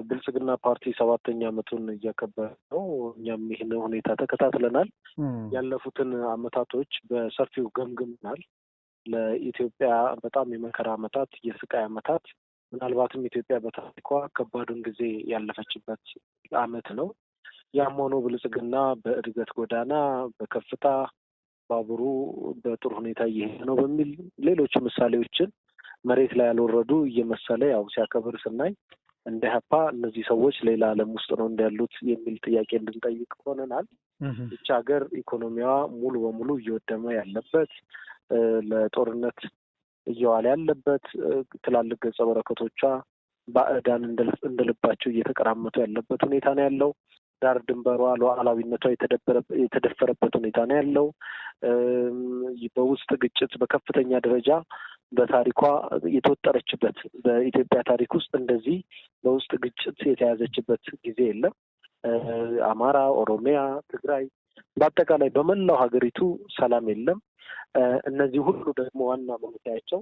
ብልጽግና ፓርቲ 7ኛ ዓመቱን እያከበረ ነው። እኛም ይህን ሁኔታ ተከታትለናል። ያለፉትን አመታቶች በሰፊው ገምግመናል። ለኢትዮጵያ በጣም የመከራ አመታት፣ የስቃይ አመታት፣ ምናልባትም ኢትዮጵያ በታሪኳ ከባዱን ጊዜ ያለፈችበት አመት ነው። ያም ሆኖ ብልጽግና በእድገት ጎዳና በከፍታ ባቡሩ በጥሩ ሁኔታ እየሄደ ነው በሚል ሌሎች ምሳሌዎችን መሬት ላይ ያልወረዱ እየመሰለ ያው ሲያከብር ስናይ እንደ ሀፓ እነዚህ ሰዎች ሌላ ዓለም ውስጥ ነው እንዳሉት የሚል ጥያቄ እንድንጠይቅ ሆነናል። ይህች ሀገር ኢኮኖሚዋ ሙሉ በሙሉ እየወደመ ያለበት፣ ለጦርነት እየዋለ ያለበት፣ ትላልቅ ገጸ በረከቶቿ ባዕዳን እንደልባቸው እየተቀራመቱ ያለበት ሁኔታ ነው ያለው። ዳር ድንበሯ ሉዓላዊነቷ የተደፈረበት ሁኔታ ነው ያለው። በውስጥ ግጭት በከፍተኛ ደረጃ በታሪኳ የተወጠረችበት፣ በኢትዮጵያ ታሪክ ውስጥ እንደዚህ በውስጥ ግጭት የተያዘችበት ጊዜ የለም። አማራ፣ ኦሮሚያ፣ ትግራይ በአጠቃላይ በመላው ሀገሪቱ ሰላም የለም። እነዚህ ሁሉ ደግሞ ዋና መለያቸው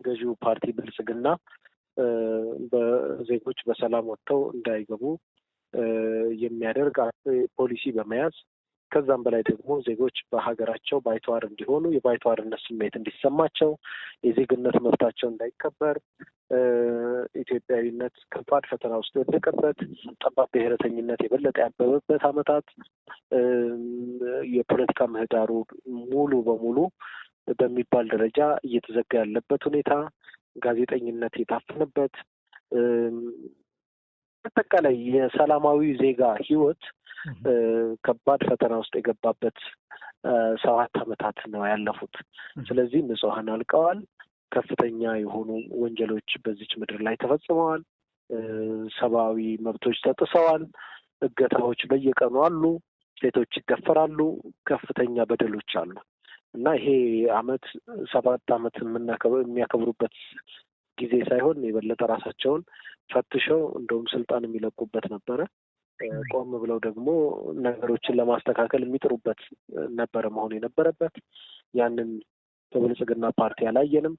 ገዢው ፓርቲ ብልጽግና በዜጎች በሰላም ወጥተው እንዳይገቡ የሚያደርግ ፖሊሲ በመያዝ ከዛም በላይ ደግሞ ዜጎች በሀገራቸው ባይተዋር እንዲሆኑ፣ የባይተዋርነት ስሜት እንዲሰማቸው፣ የዜግነት መብታቸው እንዳይከበር፣ ኢትዮጵያዊነት ከባድ ፈተና ውስጥ የወደቀበት፣ ጠባብ ብሔረተኝነት የበለጠ ያበበበት አመታት፣ የፖለቲካ ምህዳሩ ሙሉ በሙሉ በሚባል ደረጃ እየተዘጋ ያለበት ሁኔታ፣ ጋዜጠኝነት የታፈነበት፣ አጠቃላይ የሰላማዊ ዜጋ ህይወት ከባድ ፈተና ውስጥ የገባበት 7 አመታት ነው ያለፉት። ስለዚህ ንጹሐን አልቀዋል። ከፍተኛ የሆኑ ወንጀሎች በዚች ምድር ላይ ተፈጽመዋል። ሰብአዊ መብቶች ተጥሰዋል። እገታዎች በየቀኑ አሉ። ሴቶች ይደፈራሉ። ከፍተኛ በደሎች አሉ እና ይሄ አመት 7 አመት የሚያከብሩበት ጊዜ ሳይሆን የበለጠ ራሳቸውን ፈትሸው እንደውም ስልጣን የሚለቁበት ነበረ። ቆም ብለው ደግሞ ነገሮችን ለማስተካከል የሚጥሩበት ነበረ መሆን የነበረበት። ያንን በብልጽግና ፓርቲ አላየንም።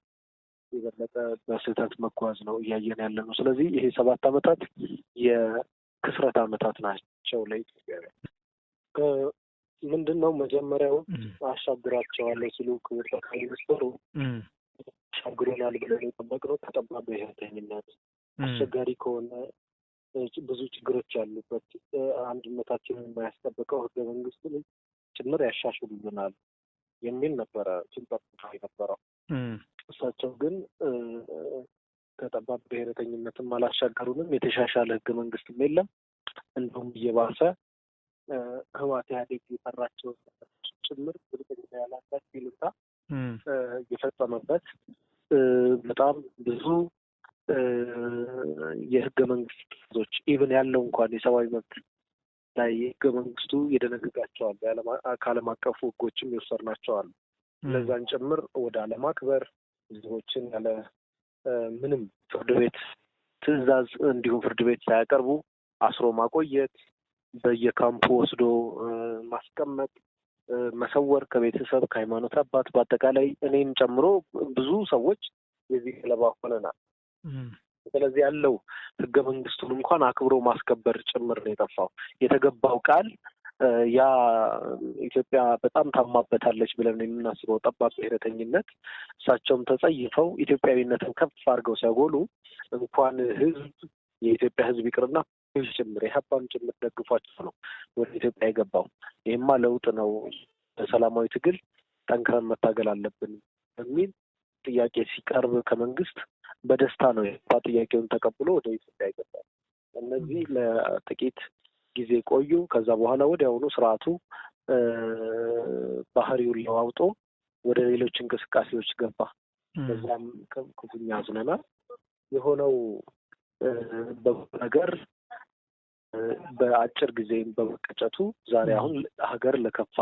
የበለጠ በስህተት መጓዝ ነው እያየን ያለ ነው። ስለዚህ ይሄ 7 አመታት የክስረት አመታት ናቸው ለኢትዮጵያውያን። ምንድን ነው መጀመሪያው አሻግራቸዋለሁ ሲሉ ክቡር ጠቅላይ ሚኒስትሩ አሻግሮናል ብለን የጠበቅነው ከጠባብ ብሔርተኝነት አስቸጋሪ ከሆነ ብዙ ችግሮች ያሉበት አንድነታችንን የማያስጠብቀው ህገ መንግስትን ጭምር ያሻሽሉልናል የሚል ነበረ ሲንጠብቅ የነበረው። እሳቸው ግን ከጠባብ ብሔረተኝነትም አላሻገሩንም። የተሻሻለ ህገ መንግስትም የለም። እንዲሁም እየባሰ ህወሓት ኢህአዴግ የሰራቸው ጭምር ብልጽግና ያላባት ይሉታ የፈጸመበት በጣም ብዙ የህገ መንግስት ዞች ኢቭን ያለው እንኳን የሰብአዊ መብት ላይ የህገ መንግስቱ የደነግጋቸዋል ከዓለም አቀፉ ህጎችም የወሰድናቸዋል። ለዛን ጭምር ወደ አለማክበር ዜጎችን ያለ ምንም ፍርድ ቤት ትዕዛዝ እንዲሁም ፍርድ ቤት ሳያቀርቡ አስሮ ማቆየት፣ በየካምፑ ወስዶ ማስቀመጥ፣ መሰወር ከቤተሰብ ከሃይማኖት አባት በአጠቃላይ እኔም ጨምሮ ብዙ ሰዎች የዚህ ሰለባ ሆነናል። ስለዚህ ያለው ህገ መንግስቱን እንኳን አክብሮ ማስከበር ጭምር ነው የጠፋው። የተገባው ቃል ያ ኢትዮጵያ በጣም ታማበታለች ብለን የምናስበው ጠባብ ብሔረተኝነት እሳቸውም ተጸይፈው ኢትዮጵያዊነትን ከፍ አድርገው ሲያጎሉ እንኳን ህዝብ የኢትዮጵያ ህዝብ ይቅርና ጭምር የሀባም ጭምር ደግፏቸው ነው ወደ ኢትዮጵያ የገባው። ይህማ ለውጥ ነው፣ በሰላማዊ ትግል ጠንክረን መታገል አለብን በሚል ጥያቄ ሲቀርብ ከመንግስት በደስታ ነው ጥያቄውን ተቀብሎ ወደ ኢትዮጵያ ይገባል። እነዚህ ለጥቂት ጊዜ ቆዩ። ከዛ በኋላ ወዲያውኑ ስርዓቱ ባህሪውን ለዋውጦ ወደ ሌሎች እንቅስቃሴዎች ገባ። በዛም ክፉኛ አዝነናል። የሆነው ነገር በአጭር ጊዜ በመቀጨቱ ዛሬ አሁን ሀገር ለከፋ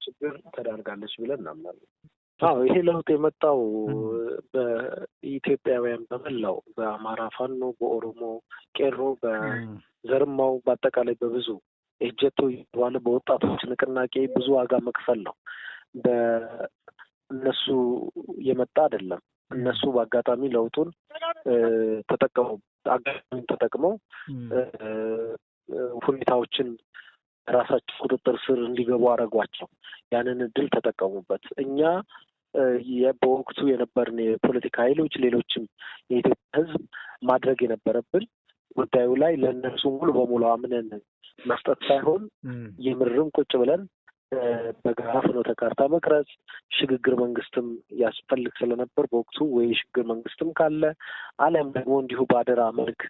ችግር ተዳርጋለች ብለን እናምናለን። ይሄ ለውጥ የመጣው በኢትዮጵያውያን በመላው በአማራ ፋኖ፣ በኦሮሞ ቄሮ፣ በዘርማው በአጠቃላይ በብዙ ኤጀቶ የተባለ በወጣቶች ንቅናቄ ብዙ ዋጋ መክፈል ነው። በእነሱ የመጣ አይደለም። እነሱ በአጋጣሚ ለውጡን ተጠቅመው ሁኔታዎችን ራሳቸው ቁጥጥር ስር እንዲገቡ አደረጓቸው። ያንን እድል ተጠቀሙበት። እኛ በወቅቱ የነበርን የፖለቲካ ኃይሎች፣ ሌሎችም የኢትዮጵያ ሕዝብ ማድረግ የነበረብን ጉዳዩ ላይ ለእነሱ ሙሉ በሙሉ አምነን መስጠት ሳይሆን የምርም ቁጭ ብለን በጋራ ፍኖተ ካርታ መቅረጽ፣ ሽግግር መንግስትም ያስፈልግ ስለነበር በወቅቱ ወይ ሽግግር መንግስትም ካለ አሊያም ደግሞ እንዲሁ በአደራ መልክ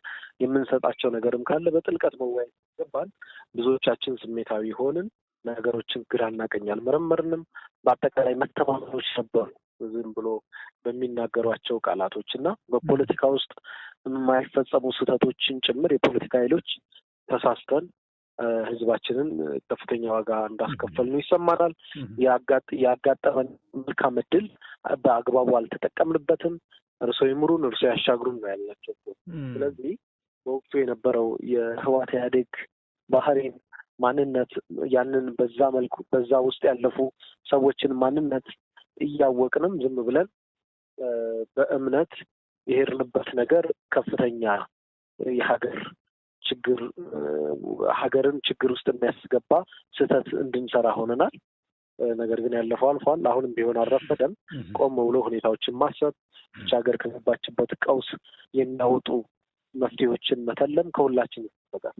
የምንሰጣቸው ነገርም ካለ በጥልቀት መወያየት ይገባል። ብዙዎቻችን ስሜታዊ ሆንን። ነገሮችን ግራና ቀኝ አልመረመርንም። በአጠቃላይ መተማመኖች ነበሩ ዝም ብሎ በሚናገሯቸው ቃላቶች እና በፖለቲካ ውስጥ የማይፈጸሙ ስህተቶችን ጭምር የፖለቲካ ኃይሎች ተሳስተን ህዝባችንን ከፍተኛ ዋጋ እንዳስከፈልነው ይሰማናል። ያጋጠመን መልካም እድል በአግባቡ አልተጠቀምንበትም። እርሶ ይምሩን፣ እርሶ ያሻግሩን ነው ያልናቸው። ስለዚህ በወቅቱ የነበረው የህወሓት ኢህአዴግ ባህሪን፣ ማንነት ያንን በዛ መልኩ በዛ ውስጥ ያለፉ ሰዎችን ማንነት እያወቅንም ዝም ብለን በእምነት የሄድንበት ነገር ከፍተኛ የሀገር ችግር ሀገርን ችግር ውስጥ የሚያስገባ ስህተት እንድንሰራ ሆነናል። ነገር ግን ያለፈው አልፏል። አሁንም ቢሆን አልረፈደም። ቆም ብሎ ሁኔታዎችን ማሰብ፣ ብቻ ሀገር ከገባችበት ቀውስ የሚያወጡ መፍትሄዎችን መተለም ከሁላችን ይጠበቃል።